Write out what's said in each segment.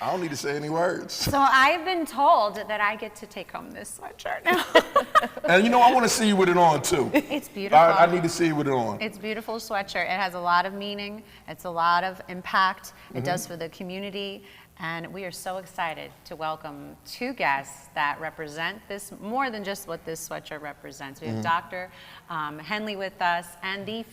I don't need to say any words. So I've been told that I get to take home this sweatshirt now. And you know, I want to see you with it on too. It's beautiful. I need to see you with it on. It's a beautiful sweatshirt. It has a lot of meaning. It's a lot of impact. It does for the community. And we are so excited to welcome two guests that represent this more than just what this sweatshirt represents. We have Dr. Hendley with us and the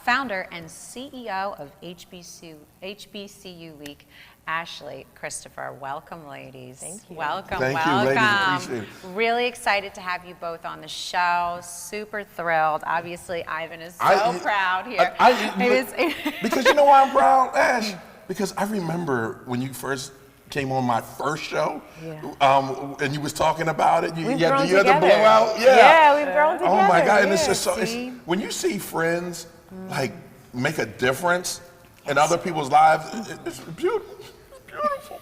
founder and CEO of HBCU Week, Ashley Christopher. Welcome, ladies. Thank you. Welcome, Thank you, welcome. ladies. Appreciate it. Really excited to have you both on the show. Super thrilled. Obviously, Ivan is so proud here. Because you know why I'm proud, Ash? Because I remember when you first came on my first show, and you was talking about it. You had the blowout. Yeah, we've grown together. Oh my God! And it's just so. When you see friends like make a difference in other people's lives, it's beautiful. Beautiful.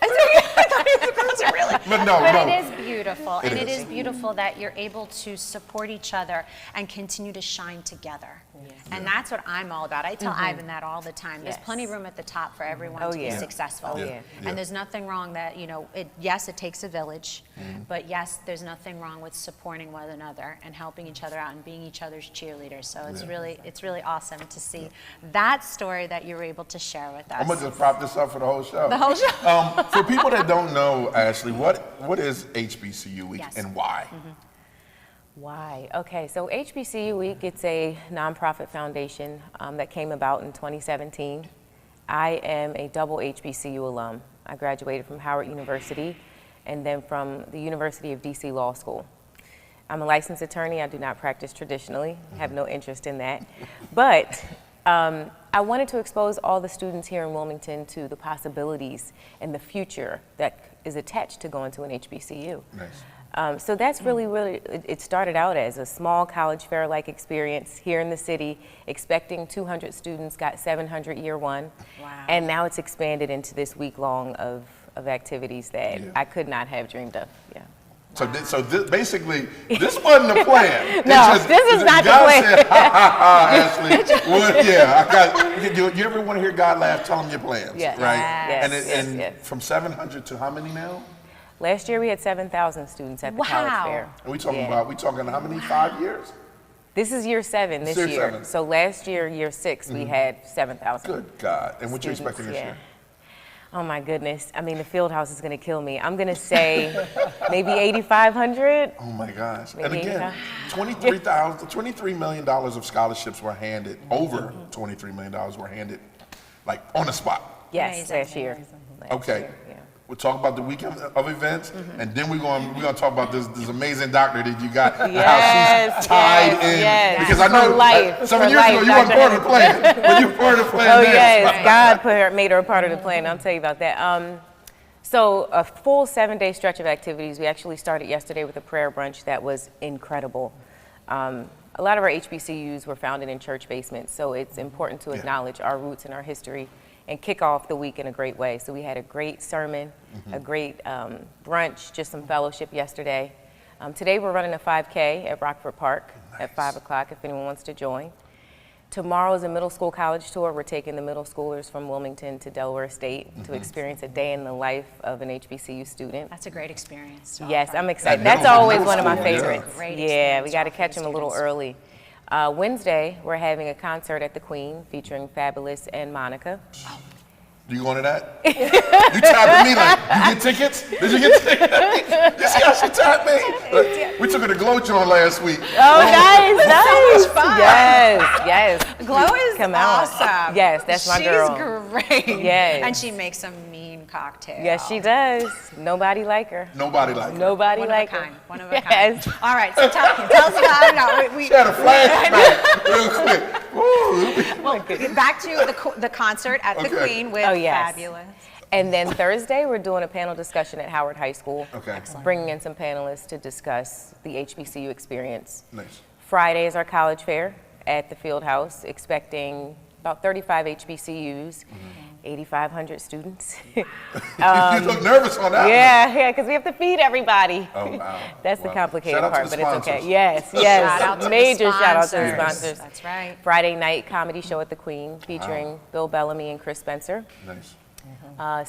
But it is beautiful, and it is beautiful that you're able to support each other and continue to shine together. And that's what I'm all about. I tell Ivan that all the time. There's plenty of room at the top for everyone to be successful. And there's nothing wrong that, yes, it takes a village, but yes, there's nothing wrong with supporting one another and helping each other out and being each other's cheerleaders. So it's really awesome to see that story that you were able to share with us. I'm gonna just prop this up for the whole show. The whole show. For people that don't know, Ashley, what is HBCU Week and why? Why? Okay, so HBCU Week, it's a nonprofit foundation that came about in 2017. I am a double HBCU alum. I graduated from Howard University and then from the University of DC Law School. I'm a licensed attorney. I do not practice traditionally. I have no interest in that. But I wanted to expose all the students here in Wilmington to the possibilities and the future that is attached to going to an HBCU. Nice. So that's really, it started out as a small college fair-like experience here in the city, expecting 200 students, got 700 year one. Wow. And now it's expanded into this week-long of activities that I could not have dreamed of. Yeah. So basically, this wasn't the plan. No, this is not the plan. God said, Ashley. Well, you ever want to hear God laugh? Tell him your plans, right? Yes. From 700 to how many now? Last year we had 7,000 students at the college fair. And we talking how many? 5 years? This is year 7 this year. 7. So last year, year 6, we had 7,000. Good God. And what you expecting this year? Oh my goodness. I mean, the field house is going to kill me. I'm going to say maybe 8,500. Oh my gosh. Maybe and again, $23 million of scholarships were handed, over $23 million were handed, like on the spot. Yes, last year. Okay. We'll talk about the weekend of events, and then we're going to talk about this amazing doctor that you got, and how she's tied in. Yes. Because I know 7 years ago you weren't part of the plan, but you were part of the plan. Oh yes, God made her a part of the plan. I'll tell you about that. So a full 7-day stretch of activities. We actually started yesterday with a prayer brunch that was incredible. A lot of our HBCUs were founded in church basements, so it's important to acknowledge our roots and our history and kick off the week in a great way. So we had a great sermon, a great brunch, just some fellowship yesterday. Today we're running a 5K at Rockford Park at 5 o'clock if anyone wants to join. Tomorrow is a middle school college tour. We're taking the middle schoolers from Wilmington to Delaware State to experience a day in the life of an HBCU student. That's a great experience. Yes, I'm excited. That's always one of my favorites. Yeah, we got to catch them a little early. Wednesday, we're having a concert at the Queen featuring Fabulous and Monica. You going to that? You tapping me like, you get tickets? Did you get tickets? You see how she tapped me? We took her to Glow Joint last week. Oh, nice. So much fun. Yes. Glow is awesome. Yes, that's my girl. She's great. Yes. And she makes a mean cocktail. Yes, she does. Nobody like her. Nobody like her. Nobody like her. One of a kind. All right, so tell us about she had a flashback real quick. Well, back to the concert at the Queen with Fabulous. And then Thursday, we're doing a panel discussion at Howard High School. Okay. Excellent. Bringing in some panelists to discuss the HBCU experience. Nice. Friday is our college fair at the field house, expecting about 35 HBCUs, 8,500 students. You look nervous on that one. Yeah, because we have to feed everybody. Oh, wow. That's the complicated part, but sponsors. It's okay. Yes. Shout out Major shout out to the sponsors. That's right. Friday night comedy show at the Queen featuring Bill Bellamy and Chris Spencer. Nice.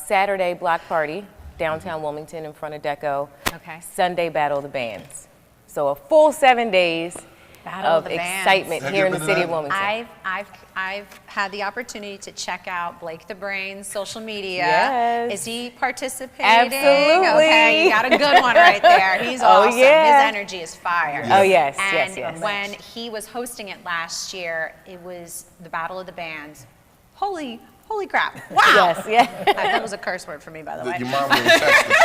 Saturday block party downtown Wilmington in front of Deco. Okay. Sunday, Battle of the Bands. So a full 7 days Battle of the Bands. excitement Have here you in the been to city of that? Wilmington. I've had the opportunity to check out Blake the Brain's social media. Yes. Is he participating? Absolutely. Okay, you got a good one right there. He's awesome. yeah. His energy is fire. Oh, yes, And yes. when he was hosting it last year, it was the Battle of the Bands. Holy crap. Wow. Yes, yeah. That was a curse word for me, by the way. Your mom would have texted.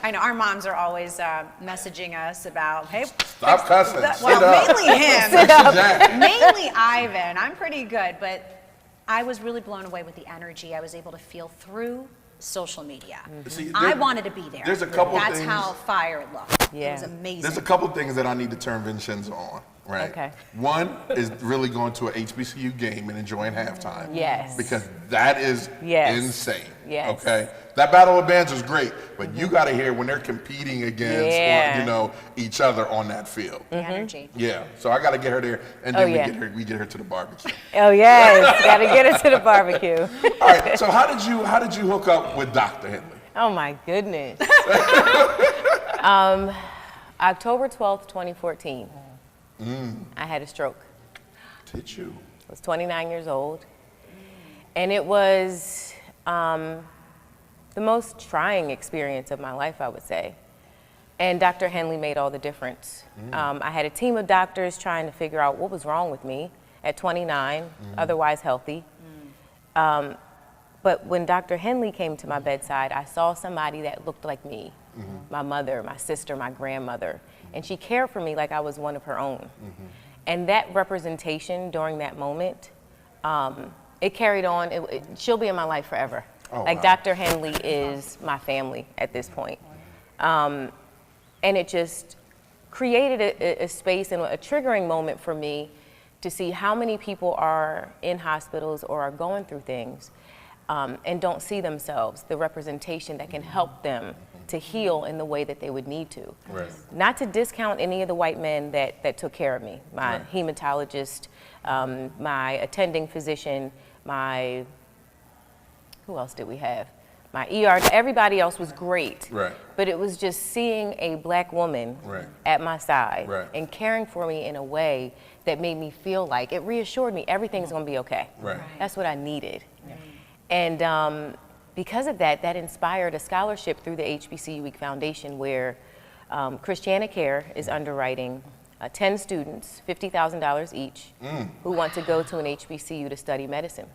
I know our moms are always messaging us about, hey, Stop cussing. well, Sit up. mainly him. Sit down. Mainly Ivan. I'm pretty good, but I was really blown away with the energy I was able to feel through social media. See, I wanted to be there. there's a couple That's things- how fire it looked. Yeah. It was amazing. There's a couple things that I need to turn Vincenzo on, right? Okay. One is really going to an HBCU game and enjoying halftime. Yes. Because that is Yes. insane. Yes. Okay? That Battle of Bands is great, but you got to hear when they're competing against Yeah. each other on that field. the energy. Yeah. So I got to get her there, and then Oh, yeah. we get her to the barbecue. Oh, yes. Got to get us to the barbecue. All right. So how did you hook up with Dr. Hendley? Oh, my goodness. October 12th, 2014, I had a stroke. Did you? I was 29 years old. And it was the most trying experience of my life, I would say. And Dr. Hendley made all the difference. I had a team of doctors trying to figure out what was wrong with me at 29, otherwise healthy. But when Dr. Hendley came to my bedside, I saw somebody that looked like me, my mother, my sister, my grandmother. And she cared for me like I was one of her own. And that representation during that moment, it carried on. She'll be in my life forever. Oh, like wow. Dr. Hendley is my family at this point. And it just created a space and a triggering moment for me to see how many people are in hospitals or are going through things and don't see themselves, the representation that can help them to heal in the way that they would need to. Right. Not to discount any of the white men that took care of me, my Right. hematologist, my attending physician, who else did we have? My ER, everybody else was great. Right. But it was just seeing a black woman Right. at my side Right. and caring for me in a way that made me feel like, it reassured me everything's gonna be okay. Right. That's what I needed. And because of that, that inspired a scholarship through the HBCU Week Foundation where Christiana Care is underwriting 10 students, $50,000 each, who want to go to an HBCU to study medicine.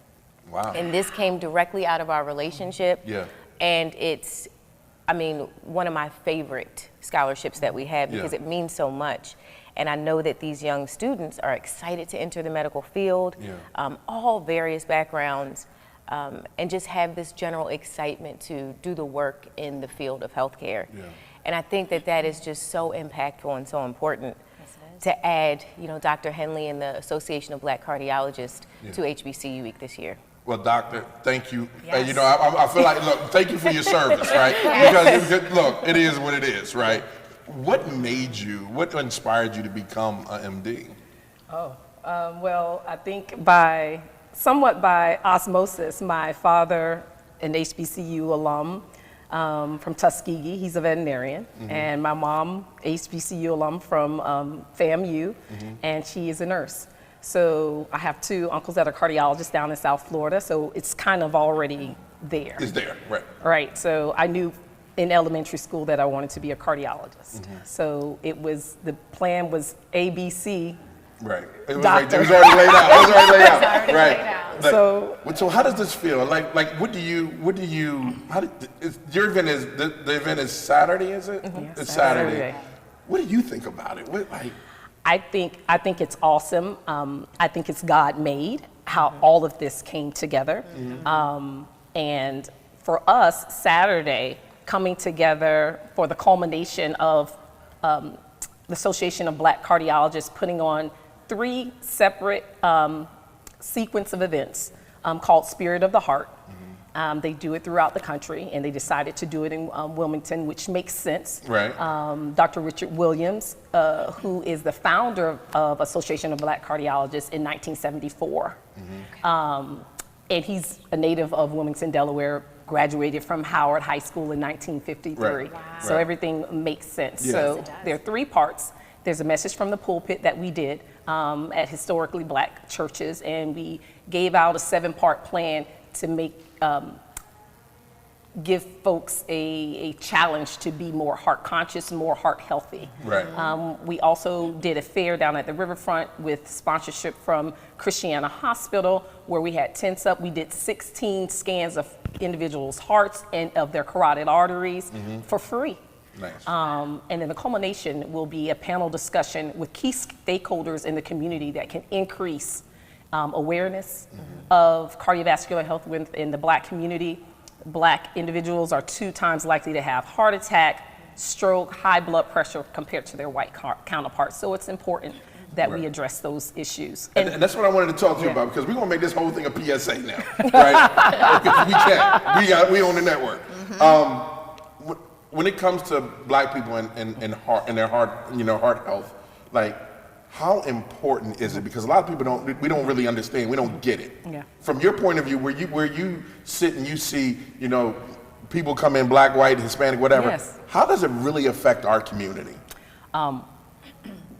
Wow. And this came directly out of our relationship. Yeah. And it's, one of my favorite scholarships that we have because Yeah. it means so much. And I know that these young students are excited to enter the medical field, all various backgrounds, and just have this general excitement to do the work in the field of healthcare. Yeah. And I think that that is just so impactful and so important to add, Dr. Hendley and the Association of Black Cardiologists to HBCU Week this year. Well, doctor, thank you. Yes. I feel like, look, thank you for your service, right? Because, look, it is what it is, right? What inspired you to become an MD? Well, I think somewhat by osmosis, my father, an HBCU alum from Tuskegee, he's a veterinarian, and my mom, HBCU alum from FAMU, and she is a nurse. So I have two uncles that are cardiologists down in South Florida, so it's kind of already there. It's there, right? Right, so I knew in elementary school that I wanted to be a cardiologist. So the plan was ABC. Right. It was, Doctor. it was already laid out. It was already laid out. Right. Like, So how does this feel? Like your event is, the event is Saturday, is it? It's Saturday. Saturday. What do you think about it? I think it's awesome. I think it's God made how all of this came together. And for us, Saturday, coming together for the culmination of the Association of Black Cardiologists putting on 3 separate sequence of events called Spirit of the Heart. They do it throughout the country, and they decided to do it in Wilmington, which makes sense. Right. Dr. Richard Williams, who is the founder of Association of Black Cardiologists in 1974. And he's a native of Wilmington, Delaware, graduated from Howard High School in 1953. Right. Wow. So Right. everything makes sense. Yeah. So Yes, it does. there are 3 parts. There's a message from the pulpit that we did at historically black churches, and we gave out a 7-part plan to give folks a challenge to be more heart conscious, more heart healthy. Right. We also did a fair down at the riverfront with sponsorship from Christiana Hospital, where we had tents up. We did 16 scans of individuals' hearts and of their carotid arteries for free. Nice. And then the culmination will be a panel discussion with key stakeholders in the community that can increase awareness of cardiovascular health within the black community. Black individuals are 2 times likely to have heart attack, stroke, high blood pressure compared to their white counterparts. So it's important that we address those issues. And that's what I wanted to talk to you about, because we're going to make this whole thing a PSA now, right? Because we can. We own the network. When it comes to black people and their heart health, like, how important is it? Because a lot of people don't really understand. We don't get it. Yeah. From your point of view, where you sit and you see, people come in black, white, Hispanic, whatever. Yes. How does it really affect our community?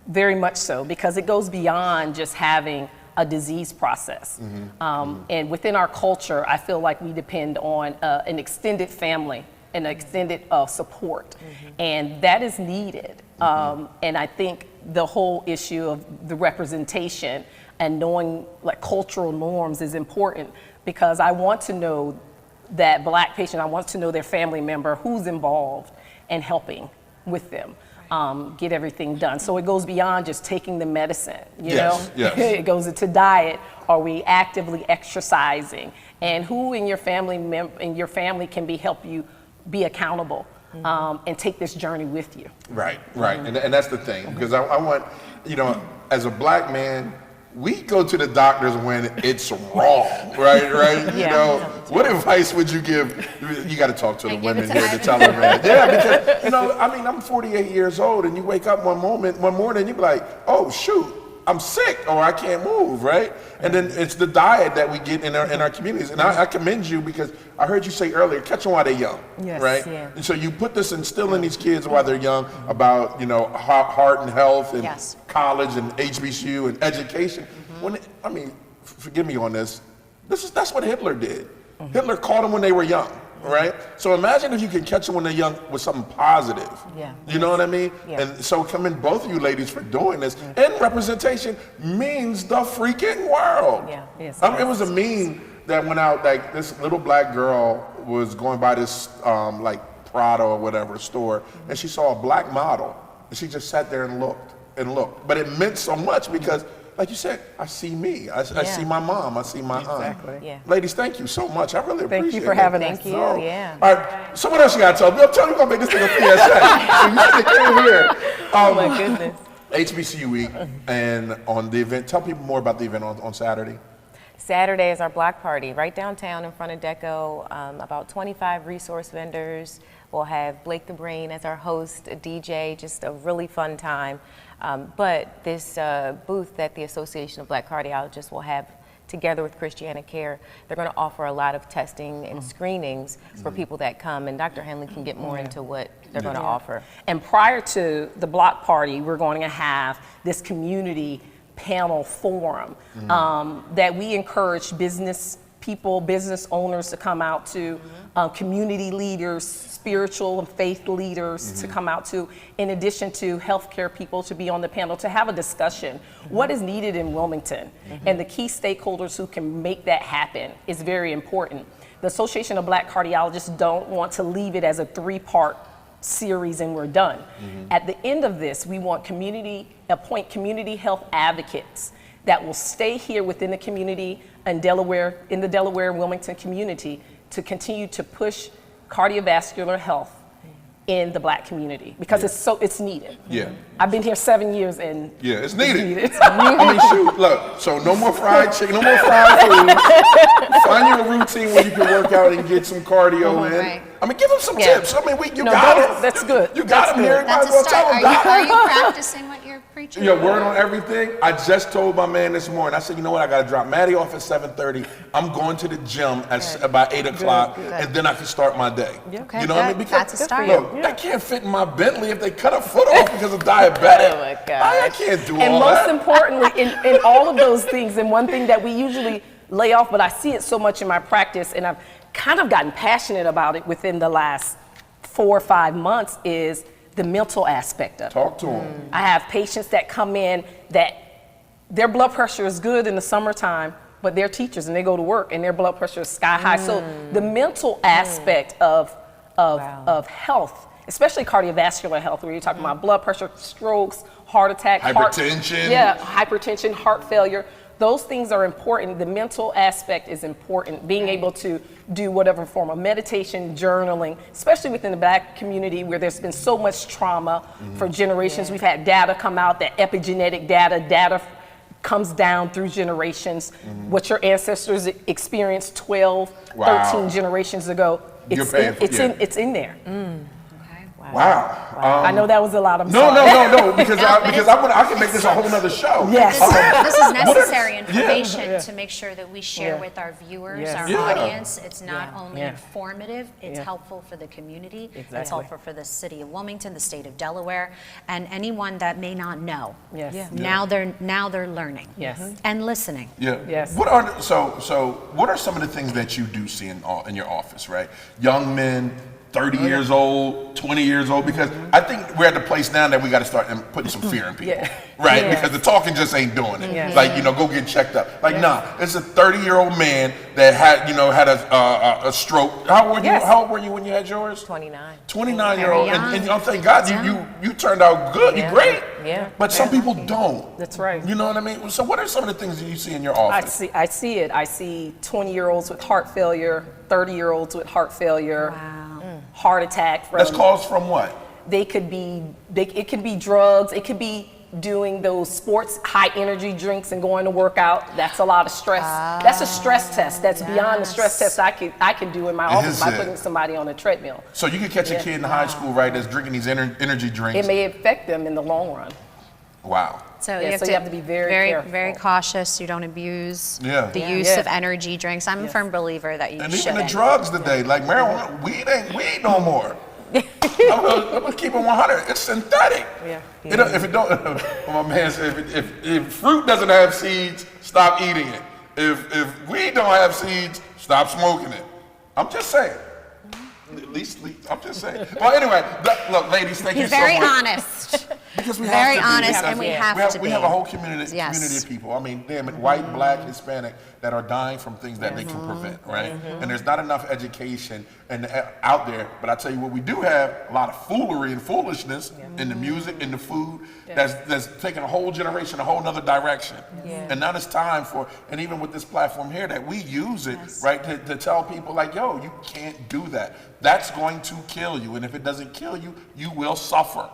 Very much so, because it goes beyond just having a disease process. And within our culture, I feel like we depend on an extended family and extended support, and that is needed. And I think the whole issue of the representation and knowing like cultural norms is important, because I want to know that black patient, I want to know their family member who's involved and helping with them. Get everything done. So it goes beyond just taking the medicine, you know? Yes. It goes into diet. Are we actively exercising? And who in your family can help you be accountable and take this journey with you? Right. And that's the thing, because I want, as a black man, we go to the doctors when it's wrong, right? Yeah. What advice would you give? You got to talk to the women here to tell them, man. Yeah, because, I'm 48 years old, and you wake up one morning, you be like, oh, shoot, I'm sick, or I can't move, right? And then it's the diet that we get in our communities. And I commend you, because I heard you say earlier, catch them while they're young, Yes, right? yeah. And so you put this instilling these kids while they're young about, heart and health and Yes. college and HBCU and education. Forgive me on this. That's what Hitler did. Hitler caught them when they were young, right? So imagine if you can catch them when they're young with something positive. Yeah. You know what I mean? Yeah. And so commend both of you ladies for doing this. And representation means the freaking world. Yeah. Yes. It was a meme that went out, like this little black girl was going by this like Prada or whatever store, and she saw a black model, and she just sat there and looked. But it meant so much, because like you said, I see me, I see my mom, I see my aunt. Exactly. Yeah. Ladies, thank you so much. I really appreciate it. Thank you for having us. Thank you, yeah. All right, so what else you got to tell me? Tell me, we're going to make this thing a PSA. You came here. Oh my goodness. HBCU week, and on the event, tell people more about the event on Saturday. Saturday is our block party right downtown in front of Deco. About 25 resource vendors. We'll have Blake the Brain as our host, a DJ, just a really fun time. But this booth that the Association of Black Cardiologists will have together with Christiana Care, they're going to offer a lot of testing and screenings for people that come, and Dr. Hendley can get more into what they're going to offer. And prior to the block party, we're going to have this community panel forum that we encourage business people, business owners to come out to, community leaders, spiritual and faith leaders to come out to, in addition to healthcare people to be on the panel to have a discussion. What is needed in Wilmington? And the key stakeholders who can make that happen is very important. The Association of Black Cardiologists don't want to leave it as a 3-part series and we're done. At the end of this, we want appoint community health advocates that will stay here within the community in the Delaware Wilmington community to continue to push cardiovascular health in the black community, because it's needed. Yeah. I've been here 7 years and It's needed. It's Shoot, look, so no more fried chicken, no more fried food. Find you a routine where you can work out and get some cardio in. Right. Give them some tips. You got them. That's good. You got them here. Might That's as well a tell start. them, Are Doc. you practicing what you're preaching? true. Your word on everything. I just told my man this morning. I said, you know what? I got to drop Maddie off at 7:30. I'm going to the gym at about 8 o'clock, and then I can start my day. Okay, you know what I mean? good. Because That's a start. look, I can't fit in my Bentley if they cut a foot off because of diabetic. Oh my gosh. I can't do And all most that. importantly, in all of those things, and one thing that we usually lay off, but I see it so much in my practice, and I've kind of gotten passionate about it within the last 4 or 5 months, is the mental aspect of it. Talk to them. I have patients that come in that their blood pressure is good in the summertime, but they're teachers and they go to work and their blood pressure is sky high. So the mental aspect of health, especially cardiovascular health, where you're talking about blood pressure, strokes, heart attack, Hypertension. hypertension, heart failure. Those things are important. The mental aspect is important. Being able to do whatever form of meditation, journaling, especially within the Black community where there's been so much trauma for generations. We've had data come out, that epigenetic data comes down through generations. What your ancestors experienced 12, 13 generations ago, it's in there. Wow. I know that was a lot. No, because I can make this a whole nother show. Yes. This is necessary information to make sure that we share with our viewers, our audience. It's not only informative, it's helpful for the community, it's helpful for the city of Wilmington, the state of Delaware, and anyone that may not know. Now they're learning and listening. Yes. What are what are some of the things that you do see in your office, right? Young men, 30 years old, 20 years old, because I think we're at the place now that we got to start putting some fear in people, right? Because the talking just ain't doing it. Like, go get checked up. Like, nah, it's a 30-year-old man that had a stroke. How old were you when you had yours? 29. 29-year-old, and thank God you turned out good. You're great. But some people don't. That's right. You know what I mean? So what are some of the things that you see in your office? I see it. I see 20-year-olds with heart failure, 30-year-olds with heart failure. Heart attack. That's caused from what? It could be drugs. It could be doing those sports, high energy drinks and going to work out. That's a lot of stress. That's a stress test. That's beyond the stress test I can do in my office by putting somebody on a treadmill. So you could catch a kid in high school, right, that's drinking these energy drinks. It may affect them in the long run. Wow. So, you have to be very careful. Very cautious. You don't abuse the use of energy drinks. I'm a firm believer that you shouldn't. And even the drugs today, like marijuana, weed ain't weed no more. I'm gonna keep it 100. It's synthetic. If it don't, my man said, if fruit doesn't have seeds, stop eating it. If weed don't have seeds, stop smoking it. I'm just saying. At least I'm just saying. Well, anyway, look, ladies, thank you so much. He's very honest. Because we Very have to be. honest, and we have to be. We have a whole community Yes. of people. I mean, damn it, white, black, Hispanic, that are dying from things that they can prevent, right? And there's not enough education out there. But I tell you what, we do have a lot of foolery and foolishness in the music, in the food, that's taking a whole generation a whole nother direction. And now it's time for, and even with this platform here, that we use it, right, to tell people like, yo, you can't do that. That's going to kill you. And if it doesn't kill you, you will suffer.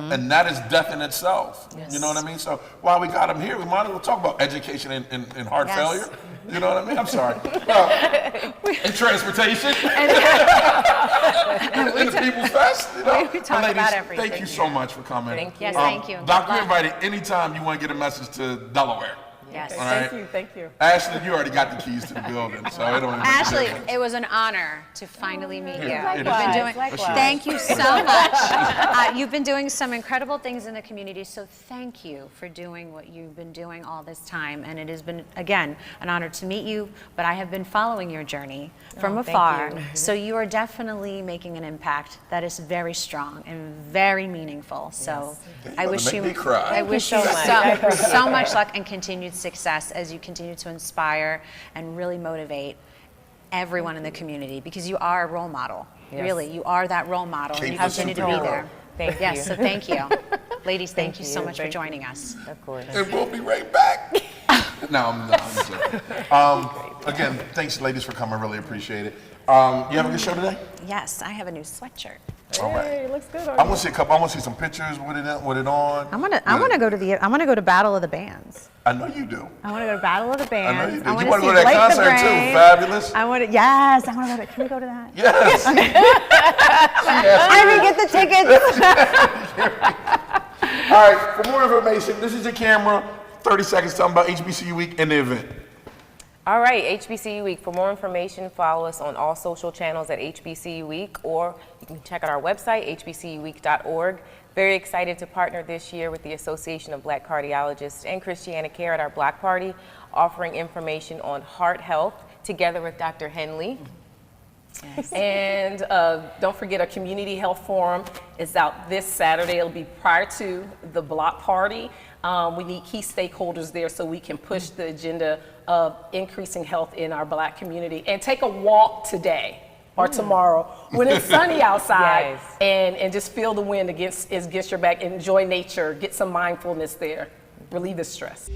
And that is death in itself. You know what I mean? So while we got them here, we might as well talk about education and heart failure. You know what I mean? I'm sorry. Well, and transportation. And the People's Fest. We talk about everything. Thank you so much for coming. Thank you. Yes, thank you. Doc, you're invited anytime you want to get a message to Delaware. Yes. All right? Thank you. Ashley, you already got the keys to the building, so it don't even make a Ashley, difference. it was an honor to finally meet you. Likewise. Thank you so much. You've been doing some incredible things in the community, so thank you for doing what you've been doing all this time. And it has been, again, an honor to meet you, but I have been following your journey from afar. So you are definitely making an impact that is very strong and very meaningful. So I wish you so much luck and continued success as you continue to inspire and really motivate everyone in the community, because you are a role model. Really, you are that role model, and you continue to be there. Thank you. So thank you. Ladies, thank you so much for joining us. Of course. And we'll be right back. No, I'm joking. Again, thanks, ladies, for coming. Really appreciate it. You have a good show today? Yes, I have a new sweatshirt. All right. Hey, it looks good. I want to see a couple. I want to see some pictures with it on. I want to go to Battle of the Bands. I know you do. I want to go to Battle of the I know Bands. you do. You want to go to that concert too? Fabulous. I want to. Yes, I want to go to. Can we go to that? Yes. I didn't get the tickets. All right, for more information, this is your camera. 30 seconds talking about HBCU Week and the event. All right, HBCU Week. For more information, follow us on all social channels at HBCU Week, or you can check out our website, hbcuweek.org. Very excited to partner this year with the Association of Black Cardiologists and Christiana Care at our block party, offering information on heart health together with Dr. Hendley. Yes. And don't forget, a community health forum is out this Saturday. It'll be prior to the block party. We need key stakeholders there so we can push the agenda of increasing health in our Black community. And take a walk today or tomorrow when it's sunny outside. Yes. and just feel the wind against your back. Enjoy nature. Get some mindfulness there. Relieve the stress.